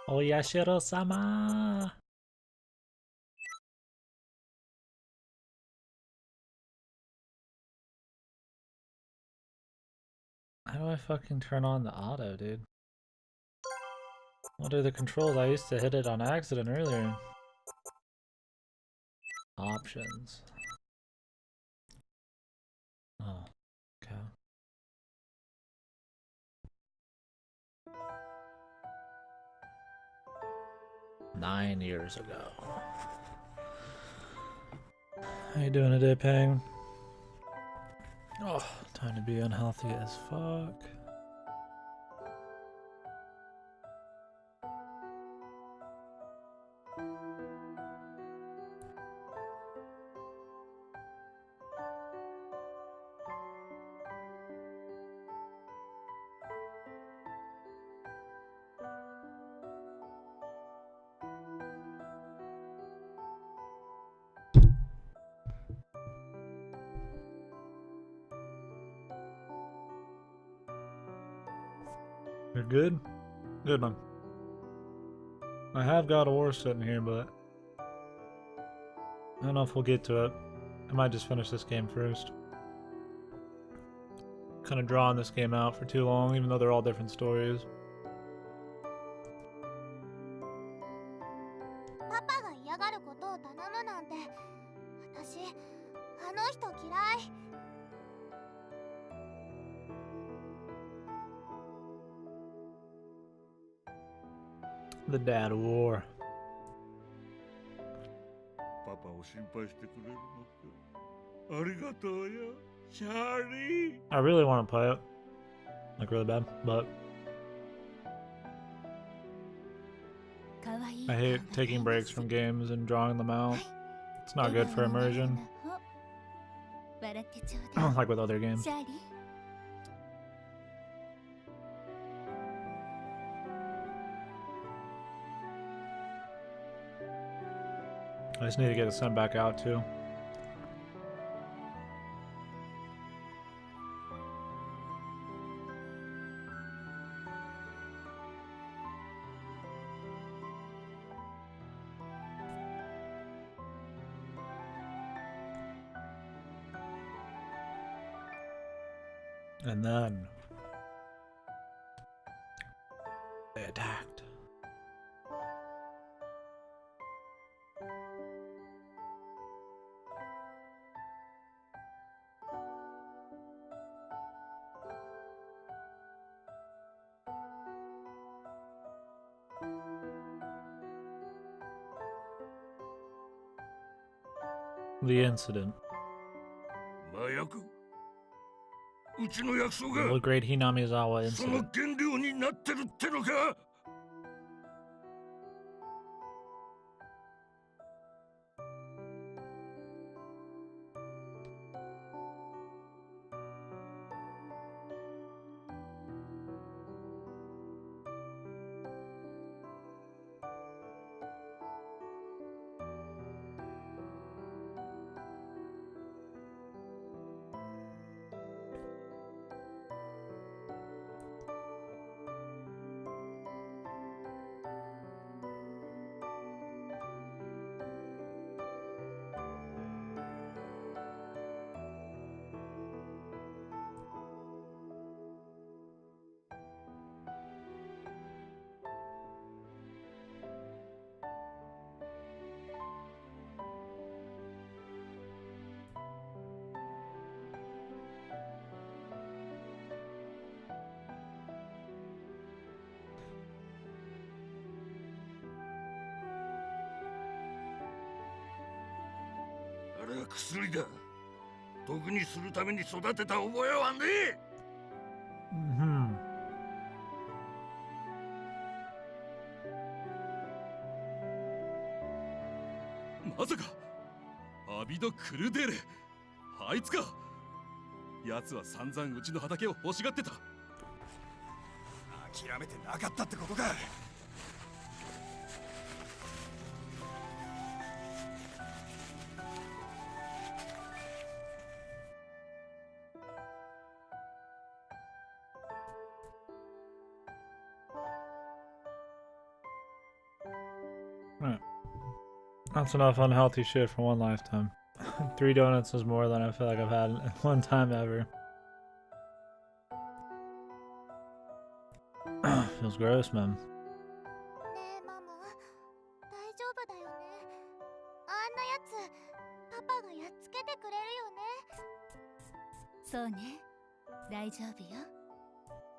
Oyashiro-sama! How do I fucking turn on the auto, dude? What are the controls? I used to hit it on accident earlier. Options. Oh, okay. Nine years ago. How you doing today, Pang? Oh, time to be unhealthy as fuck. You're good? Good, man. I have God of War sitting here, but I don't know if we'll get to it. I might just finish this game first. Kind of drawing this game out for too long, even though they're all different stories. The Dad War. I really want to play it. Like, really bad, but I hate taking breaks from games and drawing them out. It's not good for immersion. Like with other games. I just need to get it sent back out too. And then they attacked. The incident. The great Hinamizawa incident. めてなかったってことか。Right. That's enough unhealthy shit for one lifetime. 3 donuts is more than I feel like I've had at one time ever. Feels gross, man. そうね、大丈夫よ。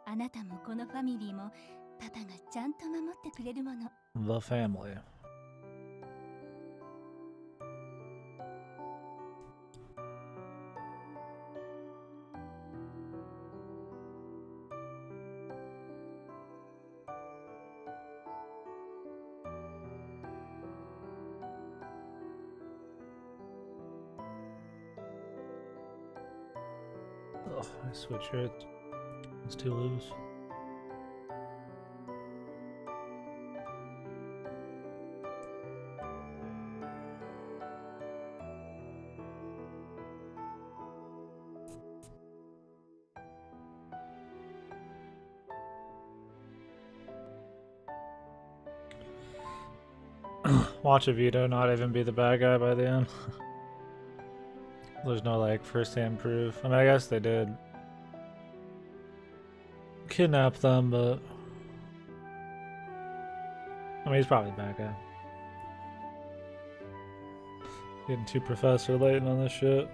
あなたもこのファミリーもパパがちゃんと守ってくれるもの。The family. Ugh, I switch it. It's too loose. Watch a Vito not even be the bad guy by the end. There's no like first-hand proof. I mean, I guess they did kidnap them, but I mean, he's probably a bad guy. Getting too Professor Layton on this shit.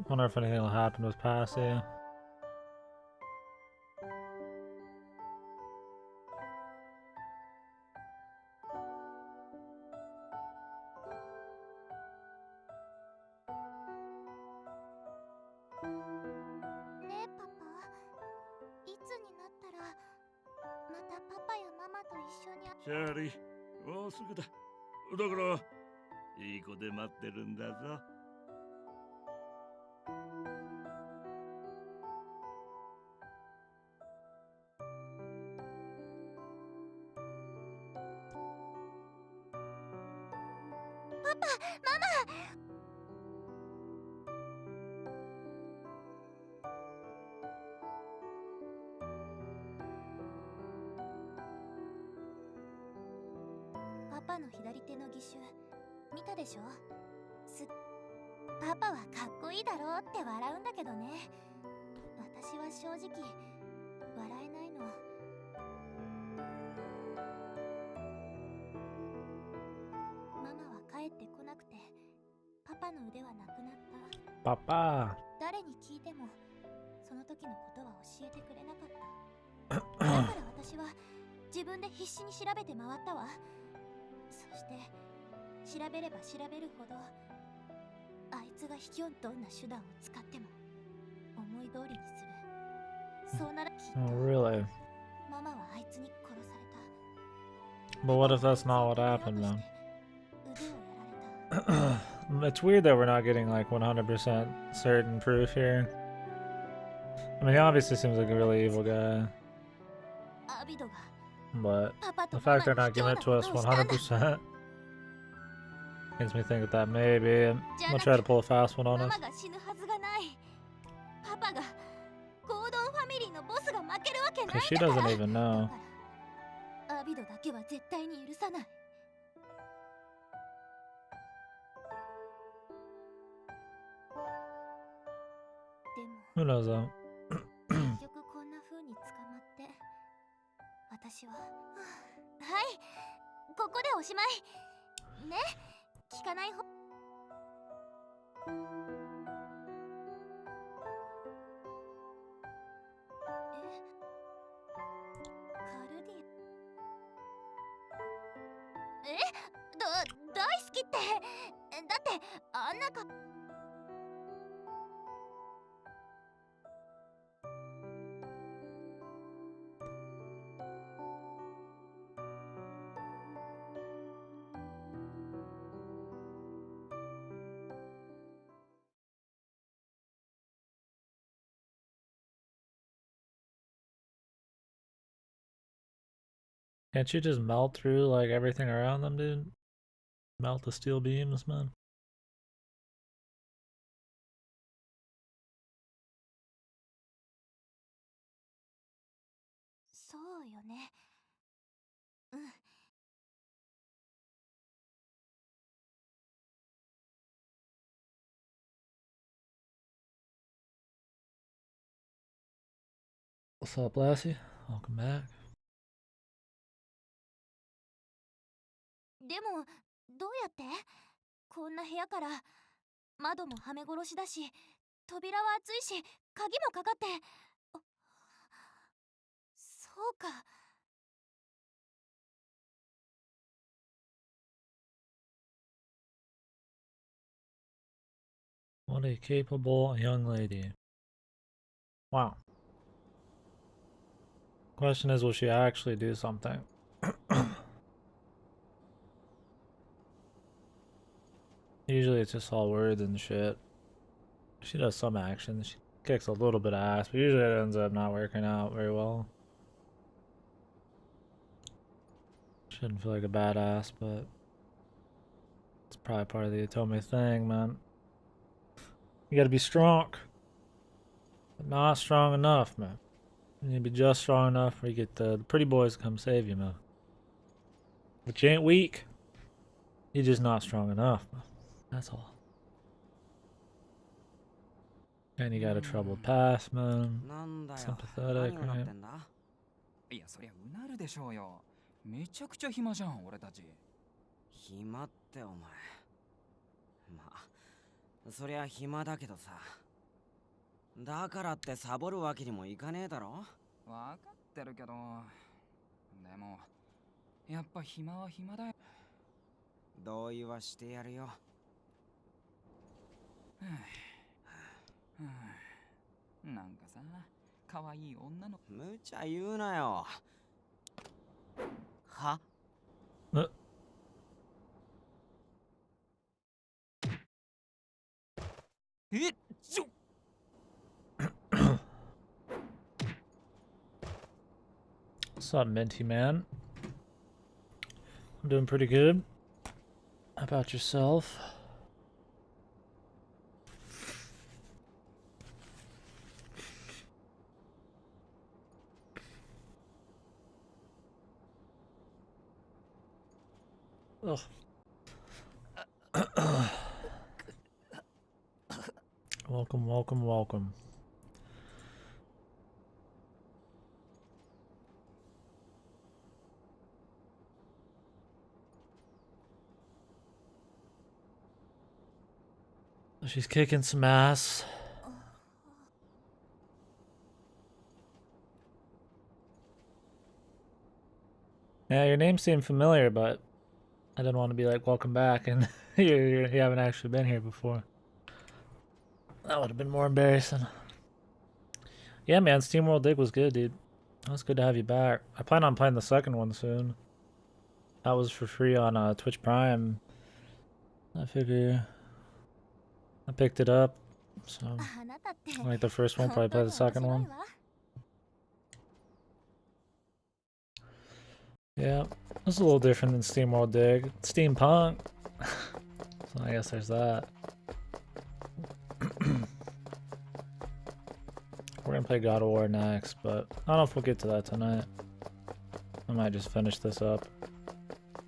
Wonder if anything will happen with Passy. Charlie, もうすぐだ。だから、いい子で待ってるんだぞ。パパ、ママ。パパの左手の義手見たでしょ。パパはかっこいいだろうって笑うんだけどね。私は正直笑えないの。ママは帰ってこなくてパパの腕はなくなった。パパ。誰に聞いてもその時のことは教えてくれなかった。だから私は自分で必死に調べて回ったわ。そして調べれば調べるほどあいつが卑怯どんな手段を使っても思い通りにする。そうならきっと、really? ママはあいつに殺された。 But what if that's not what happened, man? 腕をやられた。 It's weird that we're not getting like 100% certain proof here. I mean, he obviously seems like a really evil guy. アビドが But パパと the ママ fact they're に not 卑 giving 怯 it な to こ us とをしたんだ。 100% makes me think that maybe we'll try to pull a fast one on マ us. マが死ぬはずがない。パパがゴードンファミリーのボスが負けるわけない Because she んだから。 doesn't even know. だからアビドだけは絶対に許さない。でも Who knows though? 結局こんな風に捕まって私ははい、ここでおしまいね。聞かないほ。ってあんなか Can't you just melt through like everything around them, dude? Melt the steel beams, man. そうよね。うん。 What's up, Lassie? Welcome back. でもどうやってこんな部屋から窓もはめ殺しだし扉は厚いし鍵もかかってあそうか What a capable young lady. Wow. Question is, will she actually do something? Usually it's just all words and shit. She does some action. She kicks a little bit of ass, but usually it ends up not working out very well. Shouldn't feel like a badass, but it's probably part of the Otome thing, man. You gotta be strong, but not strong enough, man. You need to be just strong enough where you get the pretty boys to come save you, man. But you ain't weak. You're just not strong enough, man. That's all. And you got a troubled past, man. Sympathetic, right? いや、そりゃうなるでしょうよ。めちゃくちゃ暇じゃん、俺たち。暇ってお前。まあ、そりゃ暇だけどさ。だからってサボるわけにもいかねえだろ。わかってるけど。でも、やっぱ暇は暇だよ。同意はしてやるよ。なんかさ、可愛い女の。無茶言うなよ。は？え、ちょ。What's up, Minty man? I'm doing pretty good. How about yourself? Ugh. Welcome, welcome, welcome. She's kicking some ass. Yeah, your name seemed familiar, but I didn't want to be like, welcome back, and you haven't actually been here before. That would have been more embarrassing. Yeah, man, SteamWorld Dig was good, dude. It was good to have you back. I plan on playing the second one soon. That was for free on Twitch Prime. I figure I picked it up, so I like the first one, probably play the second one. Yeah, it's a little different than SteamWorld Dig. It's steampunk, so I guess there's that. We're gonna play God of War next, but I don't know if we'll get to that tonight. I might just finish this up.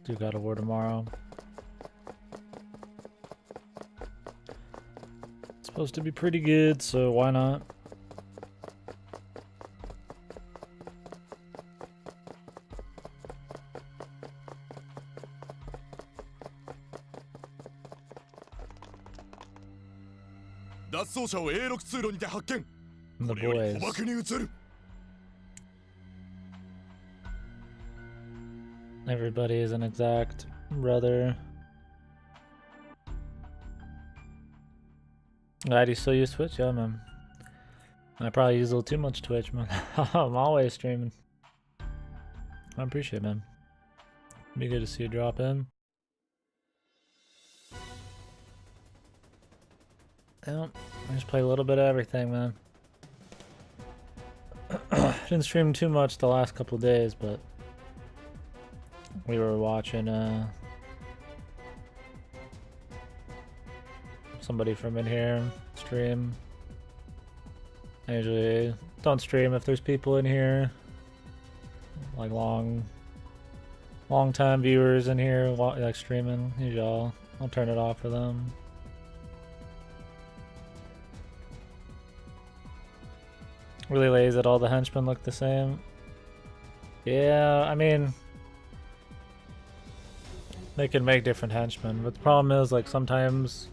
Do God of War tomorrow. It's supposed to be pretty good, so why not? And the boys. Everybody is an exact brother. Glad you still use Twitch, yeah, man. I probably use a little too much Twitch, man. I'm always streaming. I appreciate it, man. Be good to see you drop in. Yeah, I just play a little bit of everything, man. Didn't stream too much the last couple of days, but we were watching somebody from in here stream. I usually don't stream if there's people in here, like long time viewers in here like streaming. Usually I'll turn it off for them. Really lazy that all the henchmen look the same. Yeah, I mean, they can make different henchmen, but the problem is, like, sometimes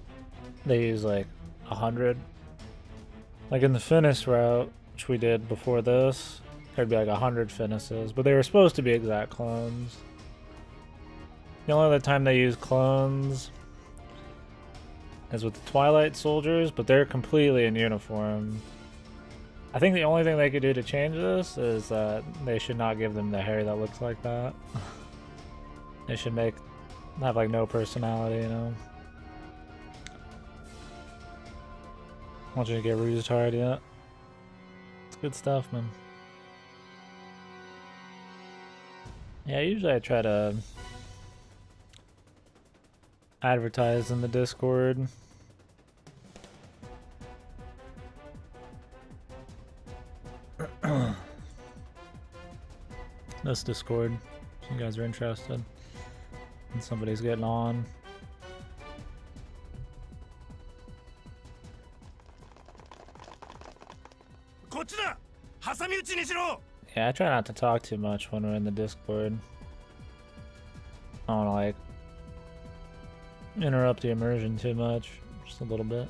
they use like 100. Like in the finish route, which we did before this, there'd be like 100 finishes, but they were supposed to be exact clones. The only other time they use clones is with the Twilight Soldiers, but they're completely in uniform. I think the only thing they could do to change this is that they should not give them the hair that looks like that. They should have like no personality, you know? I want you to get rused hard yet. It's good stuff, man. Yeah, usually I try to advertise in the Discord. This Discord, if you guys are interested and somebody's getting on. Yeah, I try not to talk too much when we're in the Discord. I don't want to like interrupt the immersion too much, just a little bit.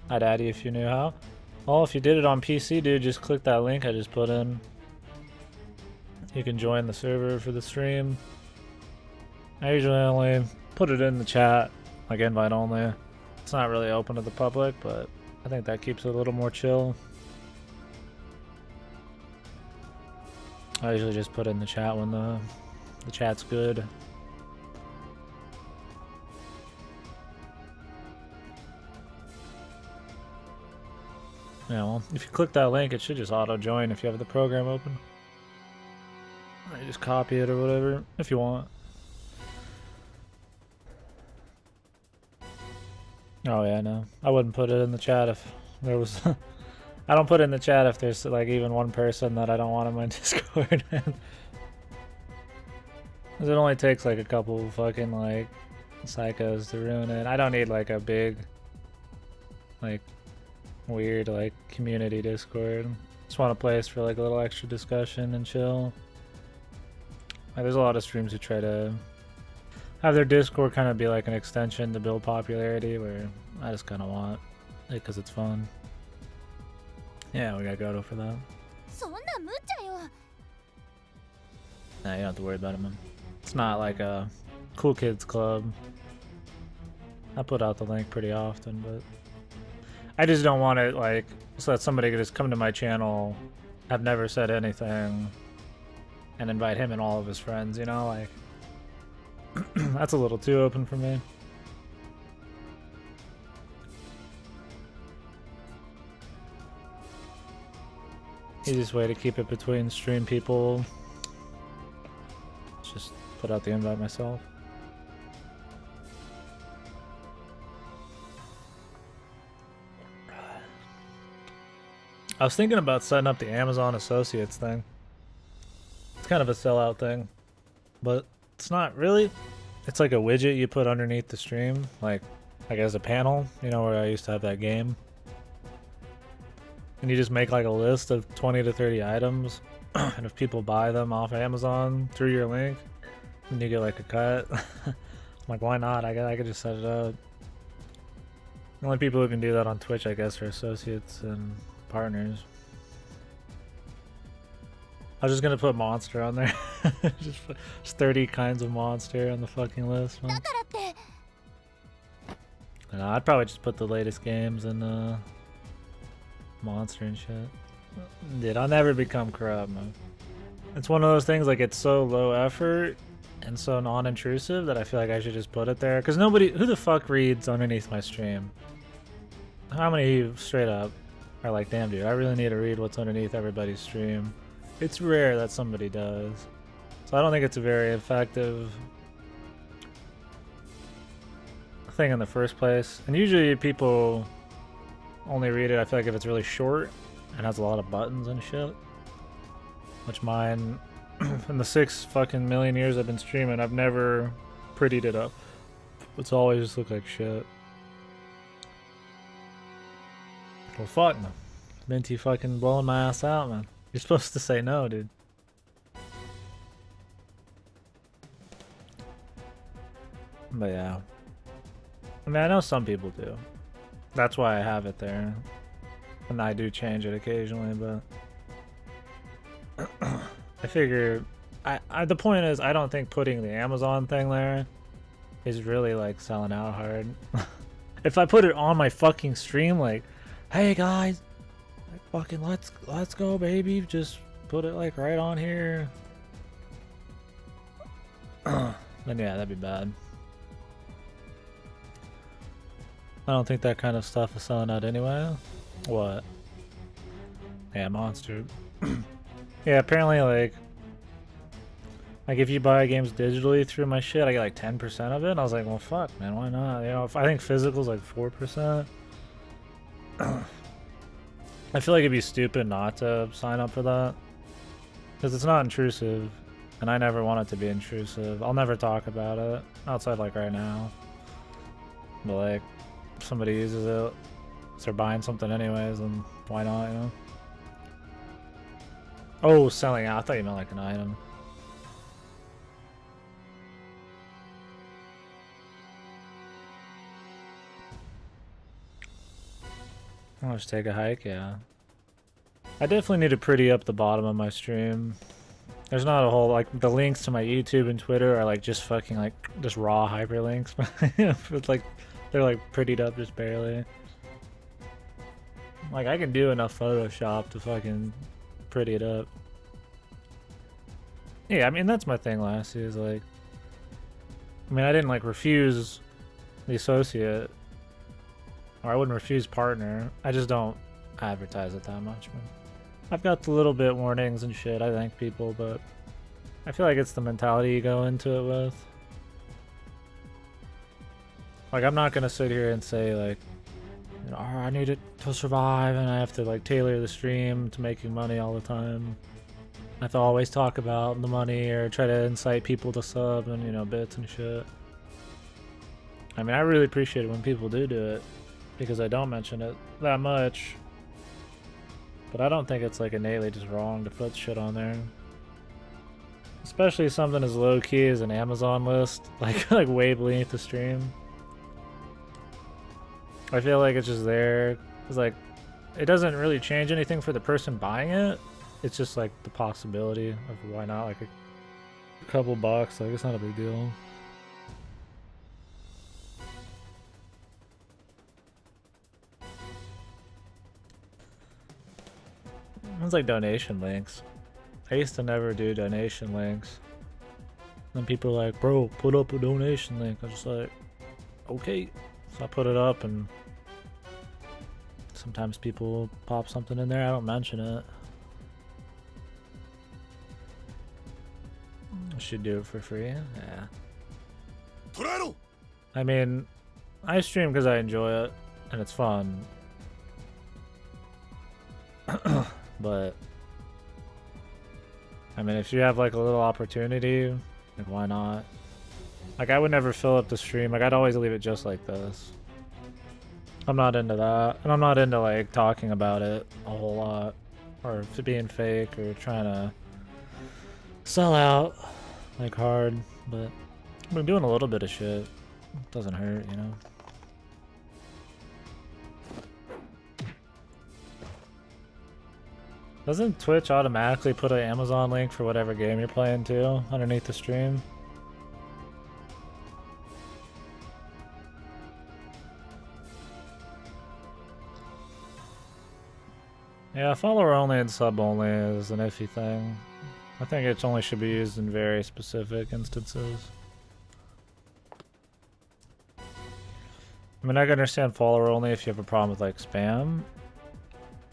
I'd add you if you knew how. Well, if you did it on PC, dude, just click that link I just put in. You can join the server for the stream. I usually only put it in the chat, like invite only. It's not really open to the public, but I think that keeps it a little more chill. I usually just put it in the chat when the chat's good. Yeah, well, if you click that link, it should just auto-join if you have the program open. Or you just copy it or whatever, if you want. Oh yeah, no. I wouldn't put it in the chat if there was... I don't put it in the chat if there's like even one person that I don't want in my Discord. Because it only takes like a couple fucking like psychos to ruin it. I don't need like a big, like, weird like community Discord. Just want a place for like a little extra discussion and chill. Like, there's a lot of streams who try to have their Discord kind of be like an extension to build popularity, where I just kind of want it because it's fun. Yeah, we got Goto for that. Nah, you don't have to worry about it, man. It's not like a cool kids club. I put out the link pretty often, but I just don't want it like so that somebody could just come to my channel, have never said anything, and invite him and all of his friends, you know, like that's a little too open for me. Easiest way to keep it between stream people is just put out the invite myself. I was thinking about setting up the Amazon Associates thing. It's kind of a sellout thing, but it's not really. It's like a widget you put underneath the stream, like as a panel, you know, where I used to have that game. And you just make like a list of 20 to 30 items, and if people buy them off Amazon through your link, then you get like a cut. I'm like, why not? I could just set it up. The only people who can do that on Twitch, I guess, are associates and partners. I was just gonna put monster on there. Just 30 kinds of monster on the fucking list, man. だからって And I'd probably just put the latest games and monster and shit. Dude, I'll never become corrupt, man. It's one of those things, like, it's so low effort and so non-intrusive that I feel like I should just put it there. Because nobody, who the fuck reads underneath my stream? How many of you straight up are like, damn dude, I really need to read what's underneath everybody's stream? It's rare that somebody does. So I don't think it's a very effective thing in the first place. And usually people only read it, I feel like, if it's really short and has a lot of buttons and shit. Which mine, in the 6 fucking million years I've been streaming, I've never prettied it up. It's always just looked like shit. Well, fuck, man. Minty fucking blowing my ass out, man. You're supposed to say no, dude. But yeah. I mean, I know some people do. That's why I have it there. And I do change it occasionally, but... I figure... the point is, I don't think putting the Amazon thing there is really, like, selling out hard. If I put it on my fucking stream, like, hey guys, like, fucking let's go, baby, just put it, like, right on here. Then yeah, that'd be bad. I don't think that kind of stuff is selling out anyway. What? Yeah, monster. Yeah, apparently, like if you buy games digitally through my shit, I get like 10% of it. And I was like, well, fuck, man, why not? You know, if I think physical's like 4%. I feel like it'd be stupid not to sign up for that, because it's not intrusive, and I never want it to be intrusive. I'll never talk about it outside, like, right now. But like, if somebody uses it, if they're buying something anyways, then why not, you know? Oh, selling out. I thought you meant like an item. I'll just take a hike, yeah. I definitely need to pretty up the bottom of my stream. There's not a whole, like, the links to my YouTube and Twitter are like just fucking like just raw hyperlinks. It's like they're like prettied up just barely. Like, I can do enough Photoshop to fucking pretty it up. Yeah, I mean, that's my thing last year, is like, I mean, I didn't like refuse the associate, or I wouldn't refuse partner. I just don't advertise it that much, man. I've got the little bit warnings and shit, I thank people, but I feel like it's the mentality you go into it with. Like, I'm not gonna sit here and say, like, you know, oh, I need it to survive and I have to, like, tailor the stream to making money all the time. I have to always talk about the money or try to incite people to sub and, you know, bits and shit. I mean, I really appreciate it when people do it, because I don't mention it that much. But I don't think it's, like, innately just wrong to put shit on there. Especially something as low-key as an Amazon list, like way beneath the stream. I feel like it's just there. It's like, it doesn't really change anything for the person buying it. It's just like the possibility of why not, like a couple bucks, like it's not a big deal. It's like donation links. I used to never do donation links. Then people are like, bro, put up a donation link. I'm just like, okay. So I put it up, and sometimes people pop something in there. I don't mention it. I should do it for free. Yeah. I mean, I stream because I enjoy it and it's fun. But I mean, if you have like a little opportunity, like, why not? Like, I would never fill up the stream. Like, I'd always leave it just like this. I'm not into that. And I'm not into, like, talking about it a whole lot. Or being fake or trying to sell out, like, hard. But I've been doing a little bit of shit. It doesn't hurt, you know? Doesn't Twitch automatically put an Amazon link for whatever game you're playing too underneath the stream? Yeah, follower only and sub only is an iffy thing. I think it only should be used in very specific instances. I mean, I can understand follower only if you have a problem with like spam,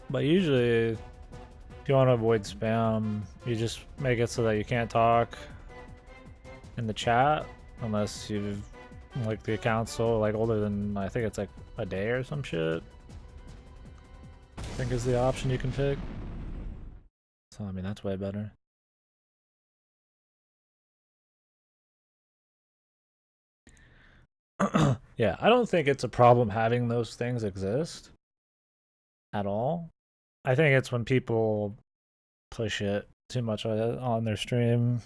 but usually if you want to avoid spam, you just make it so that you can't talk in the chat unless you've like the account's so like older than, I think it's like a day or some shit. I think is the option you can pick. So I mean that's way better. Yeah, I don't think it's a problem having those things exist at all. I think it's when people push it too much on their stream.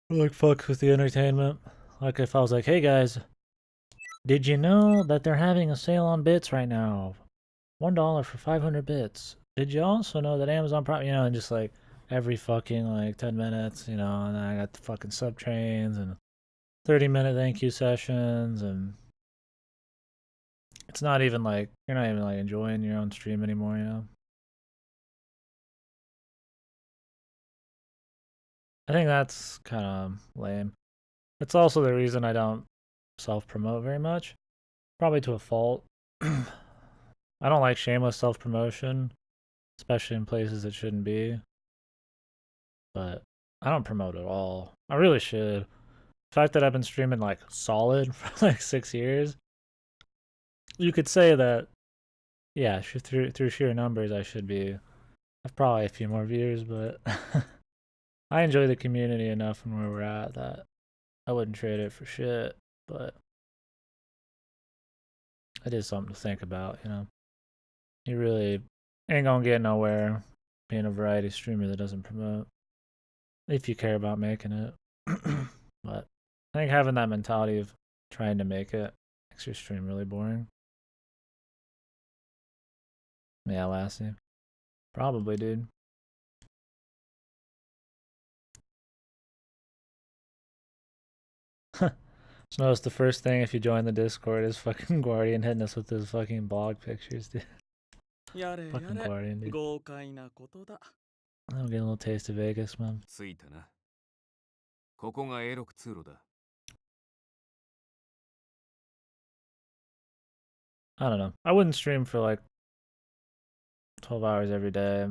Like fuck with the entertainment. Like if I was like, hey guys, did you know that they're having a sale on bits right now? $1 for 500 bits. Did you also know that Amazon Prime, you know, and just like every fucking like 10 minutes, you know, and then I got the fucking sub trains and 30-minute thank you sessions, and it's not even like, you're not even like enjoying your own stream anymore, you know? I think that's kind of lame. It's also the reason I don't self-promote very much. Probably to a fault. I don't like shameless self-promotion, especially in places it shouldn't be. But I don't promote at all. I really should. The fact that I've been streaming like solid for like 6 years, you could say that, yeah, through sheer numbers, I should be. I've probably a few more viewers, but I enjoy the community enough and where we're at that I wouldn't trade it for shit. But it is something to think about, you know. You really ain't gonna get nowhere being a variety streamer that doesn't promote, if you care about making it. But I think having that mentality of trying to make it makes your stream really boring. Yeah, Lassie. Probably, dude. Just notice the first thing if you join the Discord is fucking Guardian hitting us with his fucking blog pictures, dude. Fucking Guardian, dude. I'm getting a little taste of Vegas, man. 着いたな。ここがA6通路だ。I don't know. I wouldn't stream for like 12 hours every day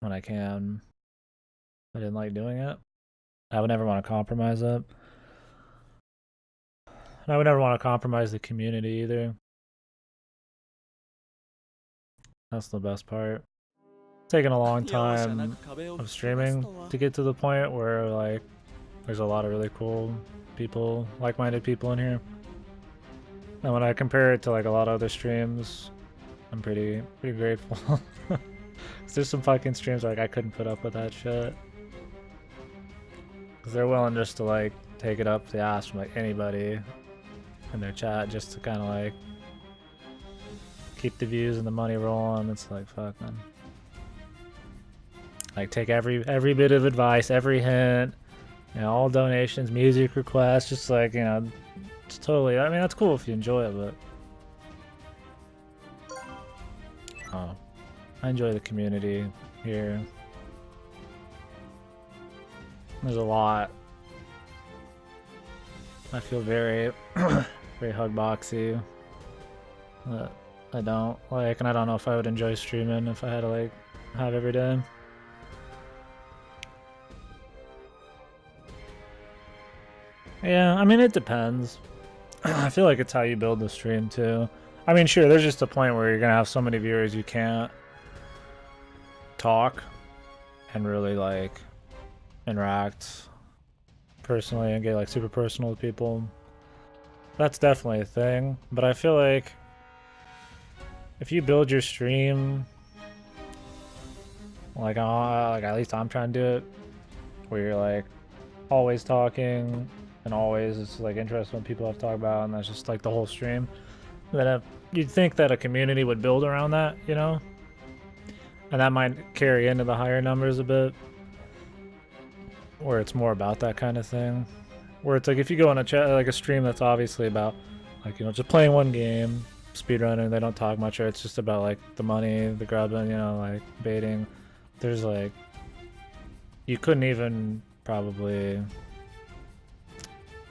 when I can. I didn't like doing it. I would never want to compromise it. And I would never want to compromise the community either. That's the best part. It's taken a long time of streaming to get to the point where like there's a lot of really cool people, like-minded people in here. And when I compare it to like a lot of other streams, I'm pretty grateful. Cause there's some fucking streams like I couldn't put up with that shit. Cause they're willing just to like take it up the ass from like anybody in their chat just to kind of like keep the views and the money rolling. It's like fuck, man. Like take every bit of advice, every hint, you know, all donations, music requests, just like, you know, it's totally, I mean, that's cool if you enjoy it, but oh, I enjoy the community here. There's a lot. I feel very, very hug boxy. That I don't like, and I don't know if I would enjoy streaming if I had to like have every day. Yeah, I mean, it depends. I feel like it's how you build the stream too. I mean, sure, there's just a point where you're gonna have so many viewers you can't talk and really like interact personally and get like super personal with people. That's definitely a thing, but I feel like if you build your stream like at least I'm trying to do it, where you're like always talking and always it's like interesting what people have to talk about, and that's just like the whole stream, then you'd think that a community would build around that, you know? And that might carry into the higher numbers a bit, where it's more about that kind of thing. Where it's like if you go on a chat, like a stream that's obviously about, like, you know, just playing one game, speedrunning, they don't talk much, or it's just about like the money, the grubbing, you know, like baiting. There's like, you couldn't even probably,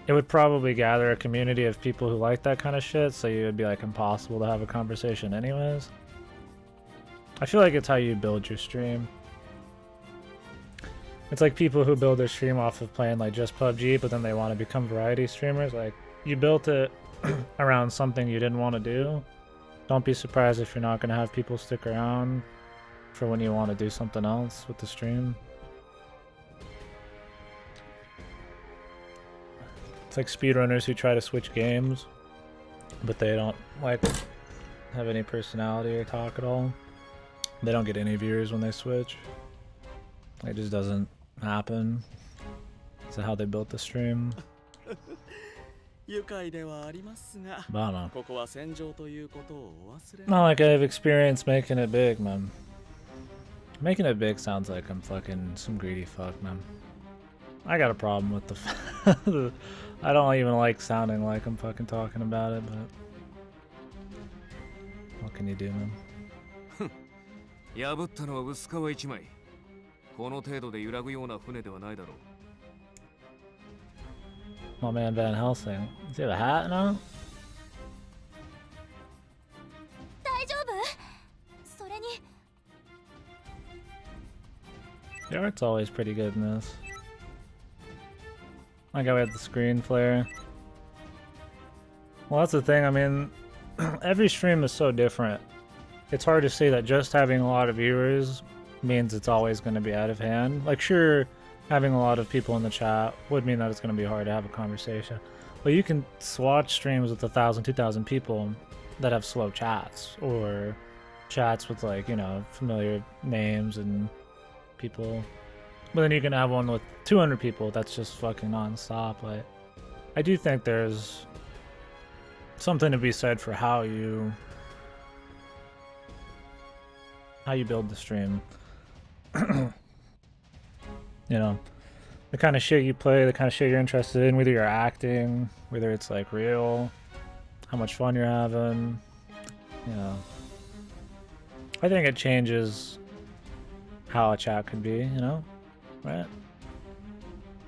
it would probably gather a community of people who like that kind of shit, so it would be like impossible to have a conversation anyways. I feel like it's how you build your stream. It's like people who build their stream off of playing like just PUBG, but then they want to become variety streamers. Like, you built it around something you didn't want to do. Don't be surprised if you're not going to have people stick around for when you want to do something else with the stream. It's like speedrunners who try to switch games, but they don't like have any personality or talk at all. They don't get any viewers when they switch. It just doesn't happen. Is that how they built the stream? But I don't know. Not like I have experience making it big, man. Making it big sounds like I'm fucking some greedy fuck, man. I got a problem with the I don't even like sounding like I'm fucking talking about it, but what can you do, man? 破ったのは薄皮一枚。この程度で揺らぐような船ではないだろう。 My man Van Helsing. Does he have a hat now? 大丈夫？それに The art's always pretty good in this. Like how we had the screen flare. Well, that's the thing. I mean, every stream is so different. It's hard to say that just having a lot of viewers means it's always going to be out of hand. Like, sure, having a lot of people in the chat would mean that it's going to be hard to have a conversation. But you can watch streams with 1,000, 2,000 people that have slow chats, or chats with, like, you know, familiar names and people. But then you can have one with 200 people that's just fucking non-stop. Like, I do think there's something to be said for how you build the stream. You know, the kind of shit you play, the kind of shit you're interested in, whether you're acting, whether it's like real, how much fun you're having, you know. I think it changes how a chat could be, you know, right?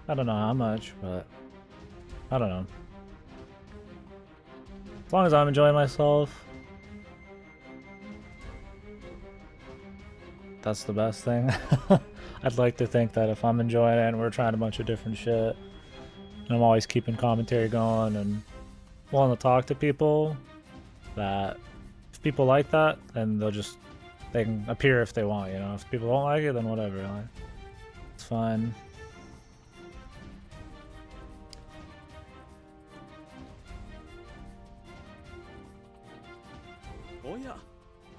I don't know how much, but I don't know. As long as I'm enjoying myself, that's the best thing. I'd like to think that if I'm enjoying it and we're trying a bunch of different shit, and I'm always keeping commentary going and willing to talk to people, that if people like that, then they can appear if they want, you know. If people don't like it, then whatever, like, it's fine. Oh yeah,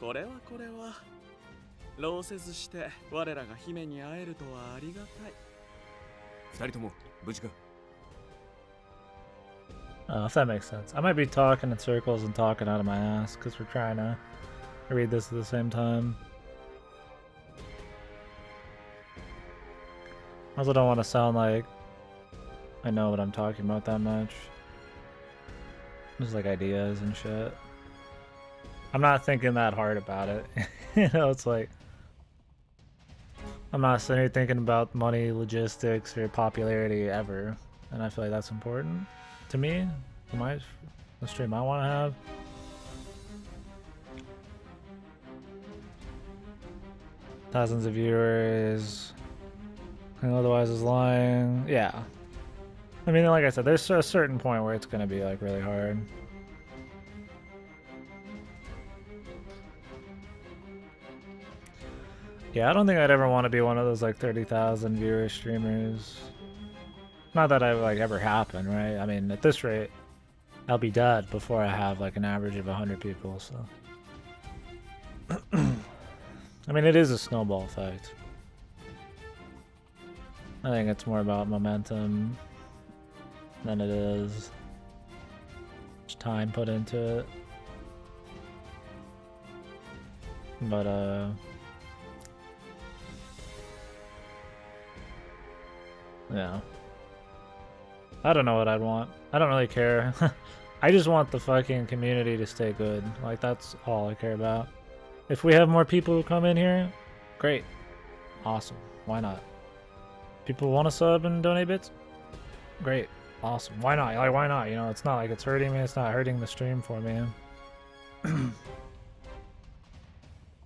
これは労せずして我らが姫に会えるとはありがたい。二人とも無事か？ If that makes sense. I might be talking in circles and talking out of my ass because we're trying to read this at the same time. I also don't want to sound like I know what I'm talking about that much. Just like ideas and shit. I'm not thinking that hard about it. You know, it's like, I'm not sitting here thinking about money, logistics, or popularity ever. And I feel like that's important to me, for the stream I want to have. Thousands of viewers, and otherwise is lying. Yeah. I mean, like I said, there's a certain point where it's going to be like really hard. Yeah, I don't think I'd ever want to be one of those like 30,000 viewer streamers. Not that I would like ever happen, right? I mean, at this rate, I'll be dead before I have like an average of 100 people, so. I mean, it is a snowball effect. I think it's more about momentum than it is just time put into it. But, Yeah. I don't know what I'd want. I don't really care. I just want the fucking community to stay good. Like, that's all I care about. If we have more people who come in here, great. Awesome. Why not? People want to sub and donate bits? Great. Awesome. Why not? Like, why not? You know, it's not like it's hurting me. It's not hurting the stream for me.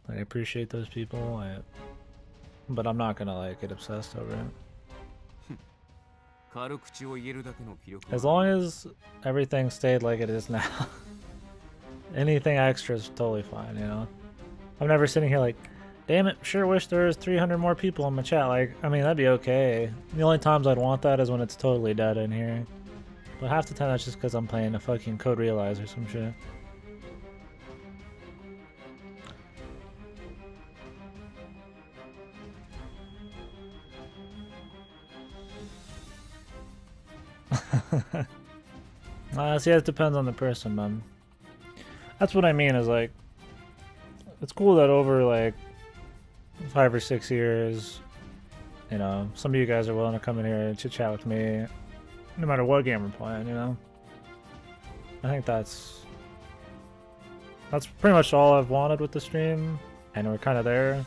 I appreciate those people, but I'm not gonna like get obsessed over it. As long as everything stayed like it is now, anything extra is totally fine, you know? I'm never sitting here like, damn it, sure wish there was 300 more people in my chat. Like, I mean, that'd be okay. The only times I'd want that is when it's totally dead in here. But half the time that's just because I'm playing a fucking Code Realize or some shit. See, it depends on the person, man. That's what I mean, is like, it's cool that over like 5 or 6 years, you know, some of you guys are willing to come in here and chit chat with me, no matter what game we're playing, you know? I think that's pretty much all I've wanted with the stream, and we're kind of there.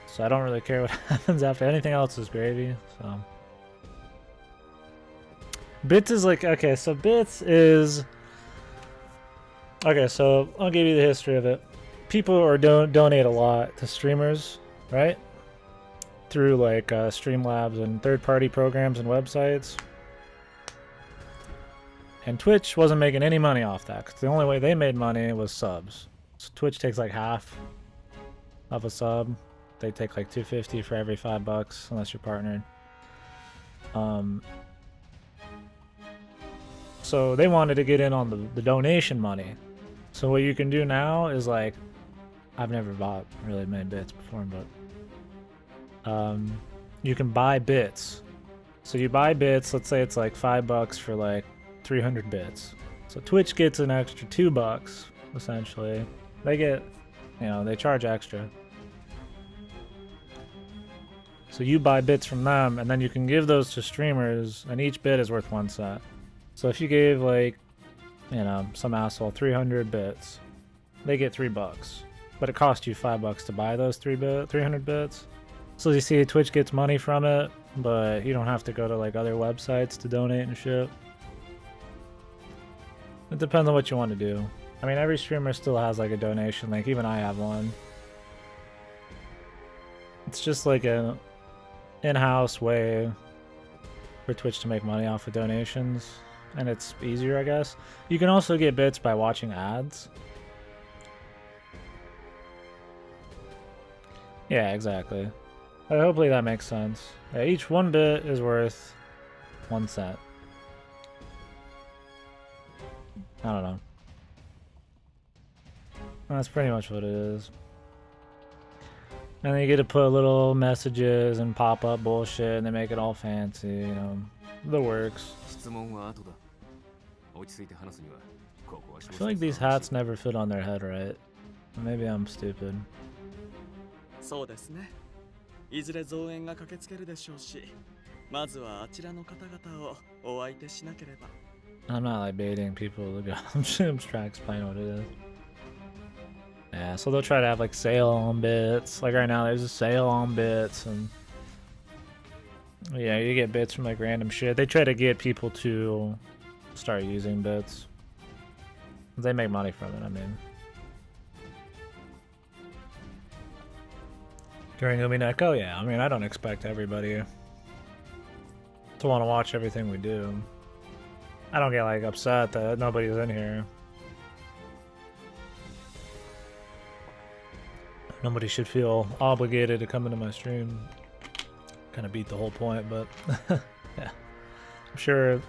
So I don't really care what happens after. Anything else is gravy, so. Bits is like, okay, so Bits is... Okay, so I'll give you the history of it. People donate a lot to streamers, right? Through like Streamlabs and third-party programs and websites. And Twitch wasn't making any money off that, because the only way they made money was subs. So Twitch takes like half of a sub. They take like $2.50 for every $5, unless you're partnered. So they wanted to get in on the donation money. So what you can do now is like, I've never bought really many bits before, but you can buy bits. So you buy bits, let's say it's like $5 for like 300 bits. So Twitch gets an extra $2 essentially. They get, you know, they charge extra. So you buy bits from them, and then you can give those to streamers, and each bit is worth 1 cent. So if you gave like, you know, some asshole 300 bits, they get $3. But it cost you $5 to buy those 300 bits. So you see, Twitch gets money from it, but you don't have to go to like other websites to donate and shit. It depends on what you want to do. I mean, every streamer still has like a donation link. Even I have one. It's just like an in-house way for Twitch to make money off of donations. And it's easier, I guess. You can also get bits by watching ads. Yeah, exactly. Hopefully that makes sense. Yeah, each 1 bit is worth 1 cent. I don't know. That's pretty much what it is. And then you get to put little messages and pop-up bullshit, and they make it all fancy, you know. The works. I feel like these hats never fit on their head right. Maybe I'm stupid. そうですね。いずれ増援が駆けつけるでしょうし、まずはあちらの方々をお相手しなければ。I'm not like baiting people to go. I'm just trying to explain what it is. Yeah, so they'll try to have like sale on bits. Like right now, there's a sale on bits, and yeah, you get bits from like random shit. They try to get people to start using bits. They make money from it, I mean. During Umineko, yeah. I mean, I don't expect everybody to want to watch everything we do. I don't get like upset that nobody's in here. Nobody should feel obligated to come into my stream. Kind of beat the whole point, but yeah. I'm sure if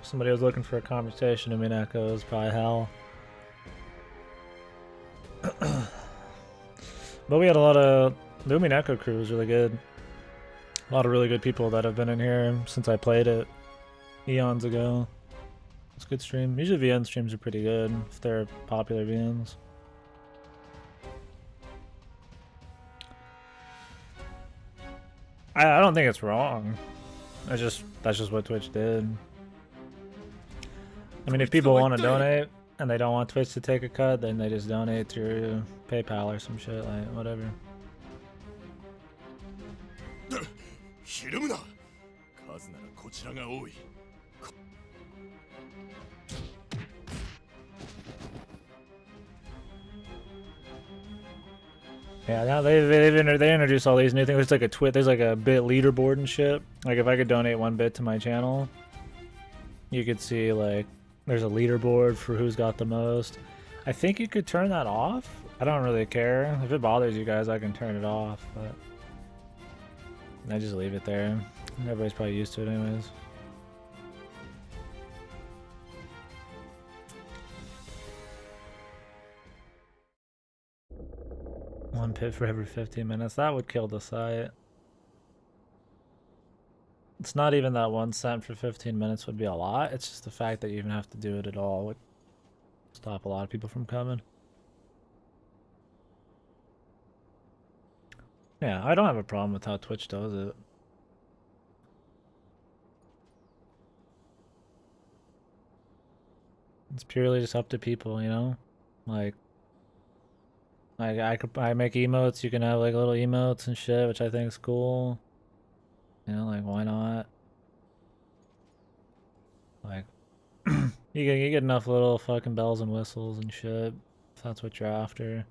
somebody was looking for a conversation, Umineko is probably hell. But we had a lot of... The Umineko crew was really good. A lot of really good people that have been in here since I played it eons ago. It's a good stream. Usually VN streams are pretty good if they're popular VNs. I don't think it's wrong. That's just what Twitch did. I mean, if people want to donate and they don't want Twitch to take a cut, then they just donate through PayPal or some shit, like whatever. ひるむな。数ならこちらが多い。Yeah, now they introduced all these new things. There's like there's like a bit leaderboard and shit. Like if I could donate 1 bit to my channel, you could see like there's a leaderboard for who's got the most. I think you could turn that off. I don't really care. If it bothers you guys, I can turn it off, but I just leave it there. Everybody's probably used to it anyways. One pit for every 15 minutes. That would kill the site. It's not even that 1 cent for 15 minutes would be a lot. It's just the fact that you even have to do it at all would stop a lot of people from coming. Yeah, I don't have a problem with how Twitch does it. It's purely just up to people, you know? Like I make emotes, you can have like little emotes and shit, which I think is cool. You know, like why not? Like you get enough little fucking bells and whistles and shit if that's what you're after.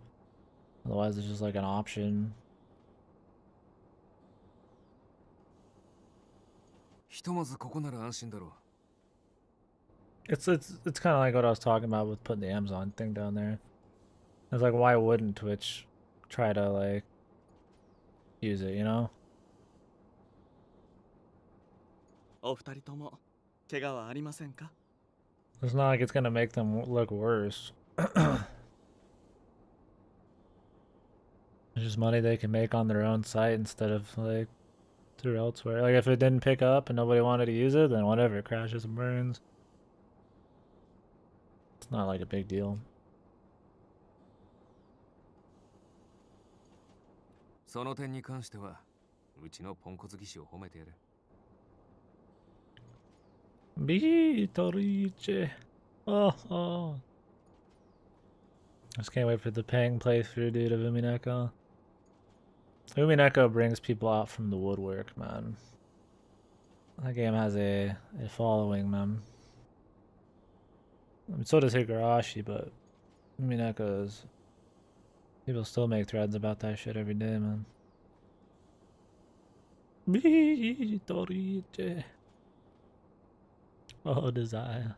Otherwise it's just like an option. ひとまずここなら安心だろう。 It's kind of like what I was talking about with putting the Amazon thing down there. It's like, why wouldn't Twitch try to like use it, you know? お二人とも怪我はありませんか？ It's not like it's gonna make them look worse. It's just money they can make on their own site instead of like through elsewhere. Like if it didn't pick up and nobody wanted to use it, then whatever, it crashes and burns. It's not like a big deal. その点に関してはうちのポンコツ技師を褒めてやる。 Beatrice. Oh. I just can't wait for the paying playthrough, dude, of Umineko. Umineko brings people out from the woodwork, man. That game has a following, man. I mean, so does Higurashi, but Umineko's... People still make threads about that shit every day, man. Beatrice. Oh, desire.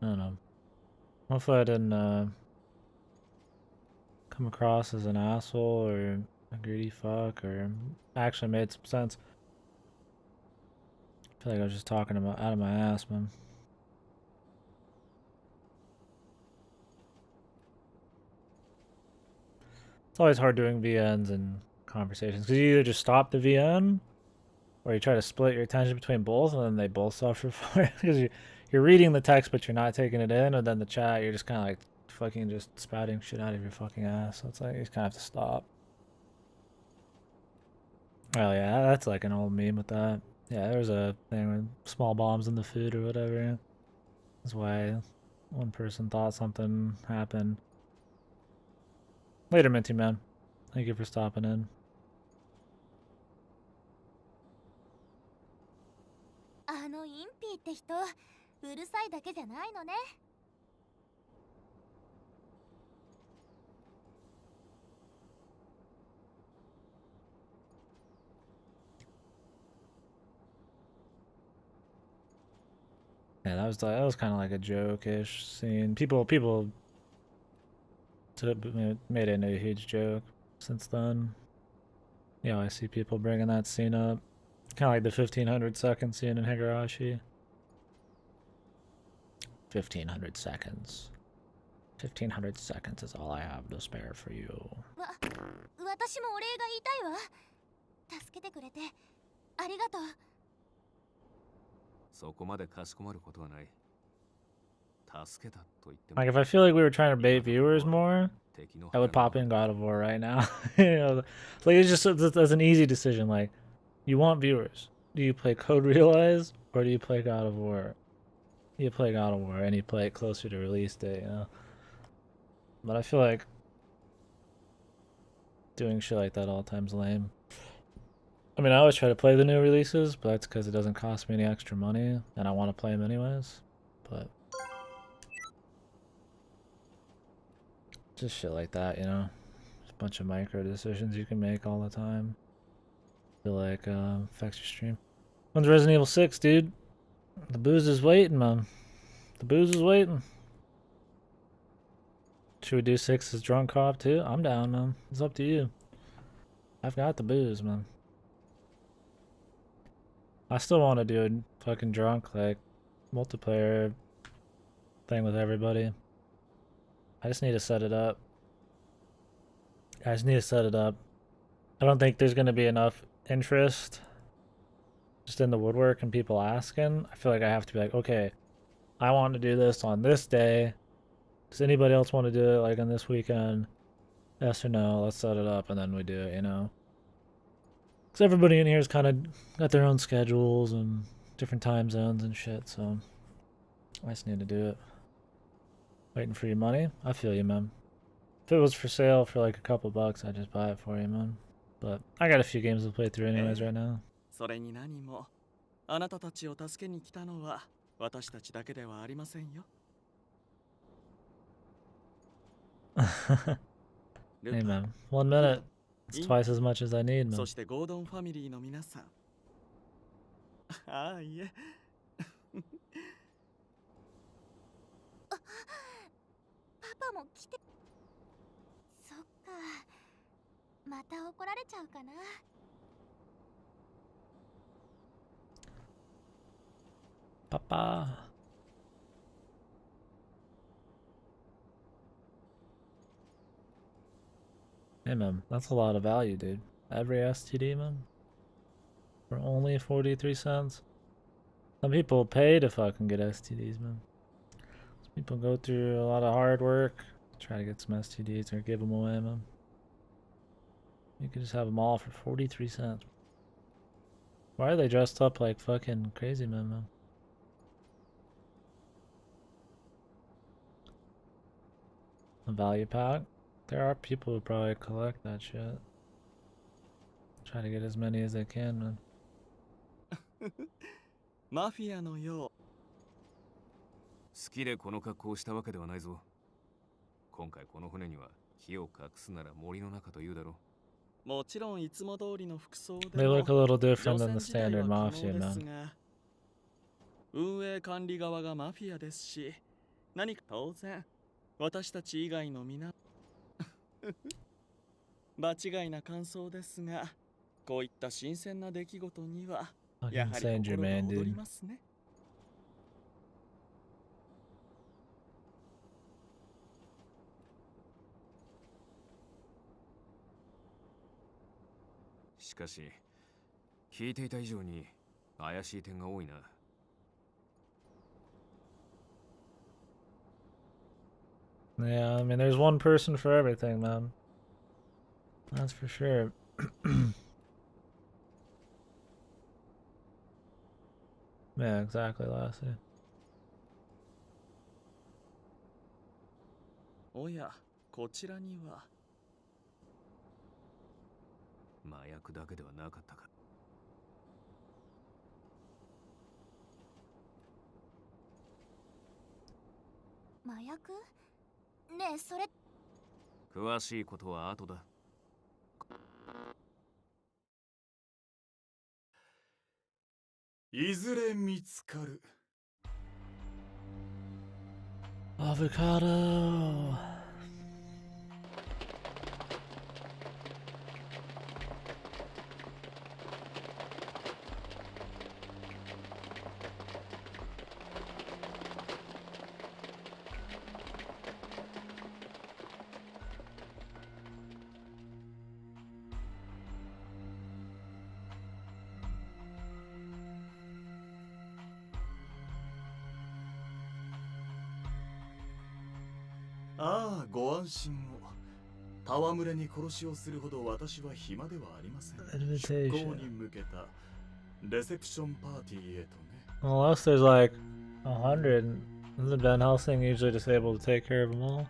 I don't know. Hopefully I didn't come across as an asshole or a greedy fuck or actually made some sense. I feel like I was just talking about out of my ass, man. It's always hard doing VNs and conversations because you either just stop the VN or you try to split your attention between both and then they both suffer for it because you're reading the text but you're not taking it in, and then the chat you're just kind of like fucking just spouting shit out of your fucking ass. So it's like you just kind of have to stop. Oh yeah, that's like an old meme with that. Yeah, there was a thing with small bombs in the food or whatever. That's why one person thought something happened. Later, Minty Man. Thank you for stopping in. Yeah, that was kind of like a joke-ish scene. People made it into a huge joke since then. Yeah, I see people bringing that scene up. Kind of like the 1500 second scene in Higurashi. 1500 seconds. 1500 seconds is all I have to spare for you. 私もお礼が言いたいわ。助けてくれてありがとう。そこまでかしこまることはない。助けたと言っても。 Like if I feel like we were trying to bait viewers more, I would pop in God of War right now. You know, like it's just that's an easy decision. Like, you want viewers. Do you play Code Realize or do you play God of War? You play God of War and you play it closer to release date, you know. But I feel like doing shit like that all the time's lame. I mean, I always try to play the new releases, but that's because it doesn't cost me any extra money, and I want to play them anyways. But just shit like that, you know. Just a bunch of micro decisions you can make all the time. I feel like affects your stream. When's Resident Evil 6, dude? The booze is waiting, man. The booze is waiting. Should we do 6 as drunk cop too? I'm down, man. It's up to you. I've got the booze, man. I still want to do a fucking drunk, like, multiplayer thing with everybody. I just need to set it up. I don't think there's going to be enough interest just in the woodwork and people asking. I feel like I have to be like, okay, I want to do this on this day. Does anybody else want to do it, like, on this weekend? Yes or no? Let's set it up, and then we do it, you know? Because everybody in here has kind of got their own schedules and different time zones and shit, so I just need to do it. Waiting for your money? I feel you, man. If it was for sale for like a couple bucks, I'd just buy it for you, man. But I got a few games to play through anyways right now. それに何も、あなたたちを助けに来たのは私たちだけではありませんよ。Hey, man. 1 minute. It's twice as much as I need, man. そしてゴードンファミリーの皆さん。ああ、いえ。パパも来て。そっか。また怒られちゃうかな。Papa. Hey, man. That's a lot of value, dude. Every STD, man. For only 43 cents. Some people pay to fucking get STDs, man. Some people go through a lot of hard work, try to get some STDs or give them away, man. You could just have them all for 43 cents. Why are they dressed up like fucking crazy men, man? A value pack? There are people who probably collect that shit. Try to get as many as they can, man. マフィアのよう。好きでこの格好をしたわけではないぞ。今回この船には火を隠すなら森の中というだろう。もちろんいつも通りの服装で They look a little different than the standard mafia, man. 運営管理側がマフィアですし、何か当然私たち以外の皆場違いな感想ですが、こういった新鮮な出来事にはやはり心が躍りますね。しかし、聞いていた以上に怪しい点が多いな。Yeah, I mean, there's one person for everything, man. That's for sure. Yeah, exactly, Lassie. おや、こちらには麻薬だけではなかったか。麻薬？ねえ、それ。詳しいことは後だ。いずれ見つかる。Avocado.ああ、ご安心を。戯れに殺しをするほど私は暇ではありません。出 Invitation. 航に向けたレセプションパーティーへとね。 Unless there's like 100, isn't Van Helsing usually just able to take care of them all?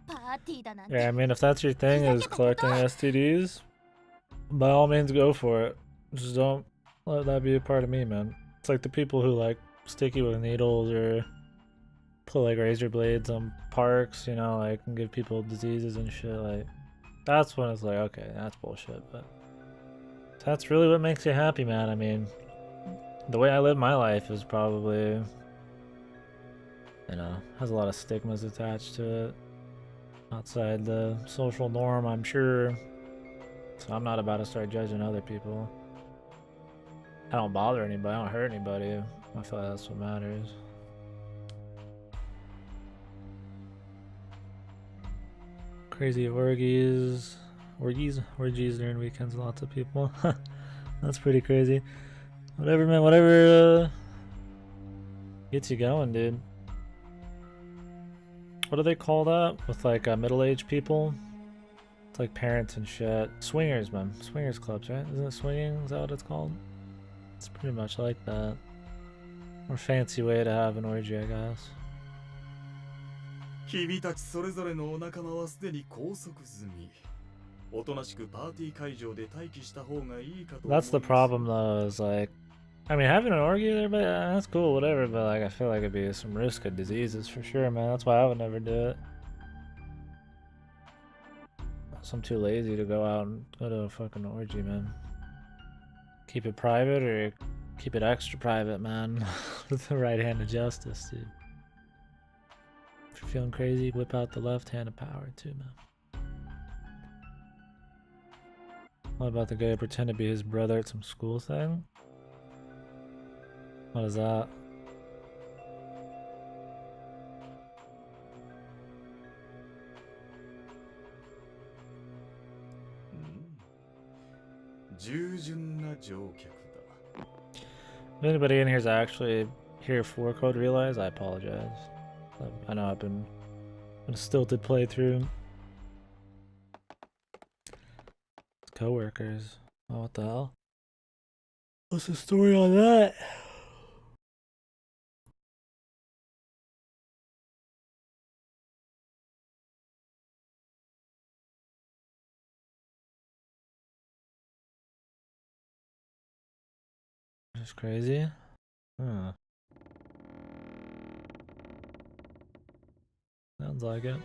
パーティーだなんて Yeah, I mean, if that's your thing is collecting STDs, by all means go for it. Just don't let that be a part of me, man. It's like the people who like stick you with needles or put like razor blades on parks, you know, like and give people diseases and shit. Like, that's when it's like, okay, that's bullshit. But if that's really what makes you happy, man. I mean, the way I live my life is probably, you know, has a lot of stigmas attached to it. Outside the social norm, I'm sure. So I'm not about to start judging other people. I don't bother anybody, I don't hurt anybody. I feel like that's what matters. Crazy orgies during weekends, lots of people. That's pretty crazy. Whatever, man, whatever gets you going, dude. What do they call that with like middle-aged people? It's like parents and shit. Swingers, man. Swingers clubs, right? Isn't it swinging? Is that what it's called? It's pretty much like that. More fancy way to have an orgy, I guess. 君たちそれぞれのお仲間はすでに拘束済み。おとなしくパーティー会場で待機した方がいいかと思います。 That's the problem though, is like, I mean, having an orgy there, but that's cool, whatever, but like, I feel like it'd be some risk of diseases for sure, man. That's why I would never do it. So I'm too lazy to go out and go to a fucking orgy, man. Keep it private or keep it extra private, man. With the right hand of justice, dude. If you're feeling crazy, whip out the left hand of power too, man. What about the guy who pretended to be his brother at some school thing? What is that? If anybody in here is actually here for Code Realize, I apologize. I know I've been a stilted playthrough. Co-workers. Oh, what the hell? What's the story on that? That's crazy. Huh. Sounds like it.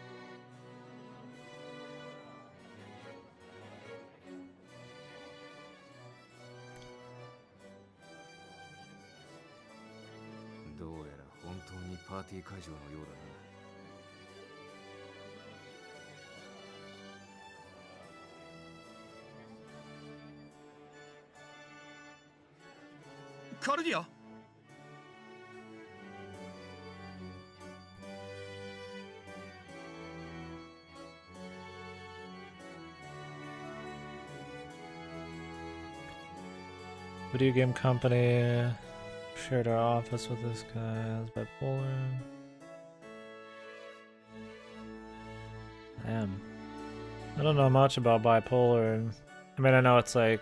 Cardia! Video game company shared our office with this guy. It's bipolar. Damn. I don't know much about bipolar. I mean, I know it's like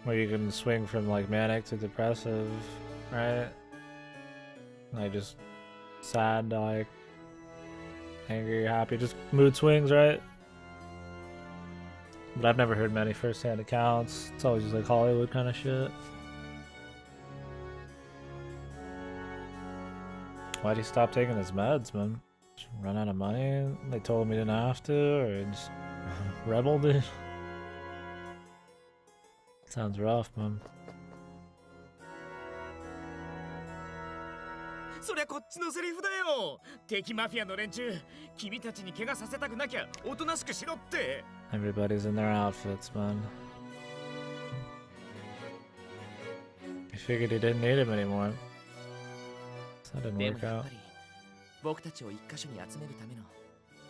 where you can swing from like manic to depressive, right? Like just sad to like angry, happy, just mood swings, right? But I've never heard many first-hand accounts. It's always just like Hollywood kind of shit. Why'd he stop taking his meds, man? Just run out of money? They told him he didn't have to, or just rebelled it? Sounds rough, man. そりゃこっちのセリフだよ。敵マフィアの連中、君たちに怪我させたくなきゃおとなしくしろって。Everybody's in their outfits, man. I figured he didn't need him anymore. So that didn't でも work やっ out. ぱり僕たちを一箇所に集めるための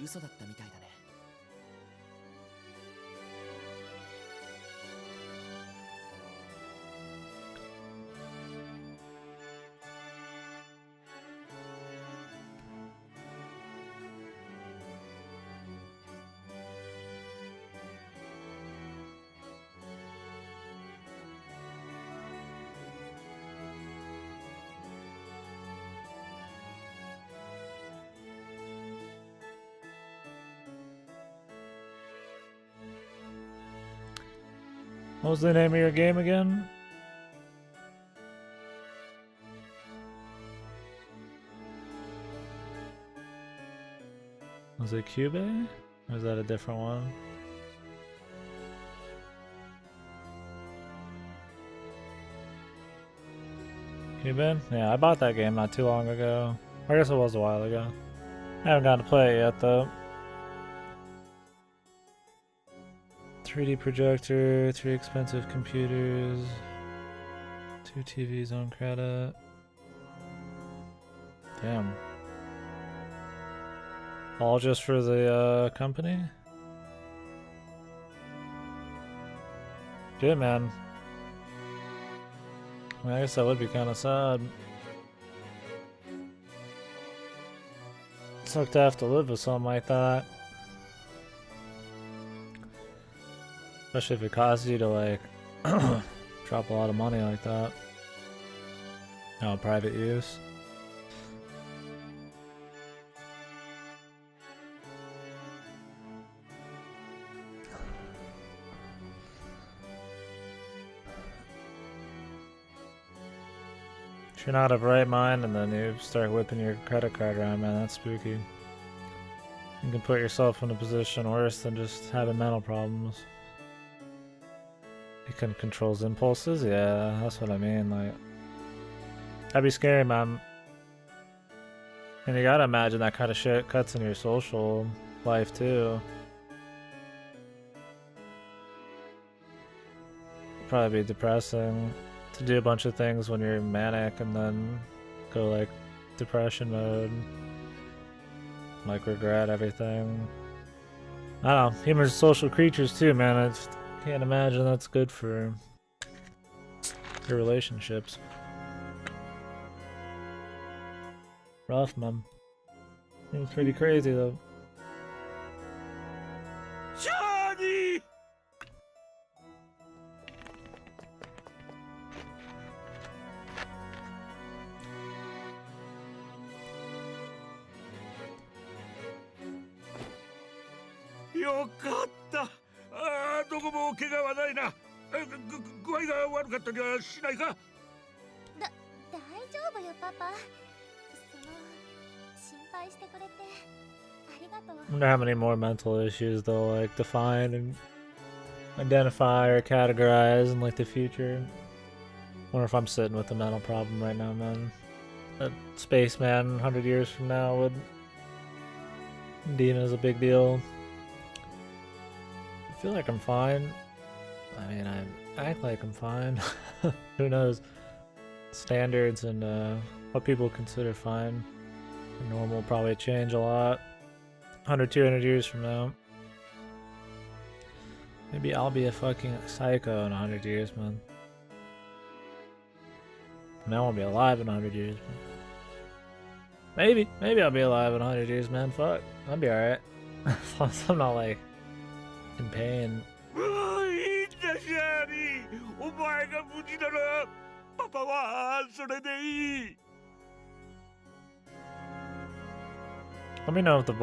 嘘だったみたいだね。What was the name of your game again? Was it Cube? Or is that a different one? Cuban? Yeah, I bought that game not too long ago. I guess it was a while ago. I haven't gotten to play it yet though. 3D projector, 3 expensive computers, 2 TVs on credit. Damn. All just for the company? Shit, man. I mean, I guess that would be kind of sad. Suck to have to live with something like that. Especially if it costs you to, like, drop a lot of money like that. No, private use. If you're not of right mind and then you start whipping your credit card around, man, that's spooky. You can put yourself in a position worse than just having mental problems. You can control his impulses? Yeah, that's what I mean, like... That'd be scary, man. And you gotta imagine that kind of shit cuts in your social life, too. Probably be depressing to do a bunch of things when you're manic and then go like depression mode, like regret everything. I don't know, humans are social creatures too, man. I just can't imagine that's good for your relationships. Rough, man. Seems pretty crazy though. Johnny! よかった。ああ、どこも怪我はないな。具合が悪かったりはしないか？大丈夫よ、パパ。心配してくれてありがとう。I wonder how many more mental issues they'll like define and identify or categorize in like the future. Wonder if I'm sitting with a mental problem right now, man. A spaceman 100 years from now would deem as a big deal. I feel like I'm fine. I mean, I act like I'm fine. Who knows? Standards and what people consider fine or normal probably change a lot. 100, 200 years from now. Maybe I'll be a fucking psycho in 100 years, man. I mean, I won't be alive in 100 years. Maybe I'll be alive in 100 years, man. Fuck. I'll be alright. As long as I'm not like in pain. いいんだ、シャーリー。お前が無事なら、パパはそれでいい。Let me know if the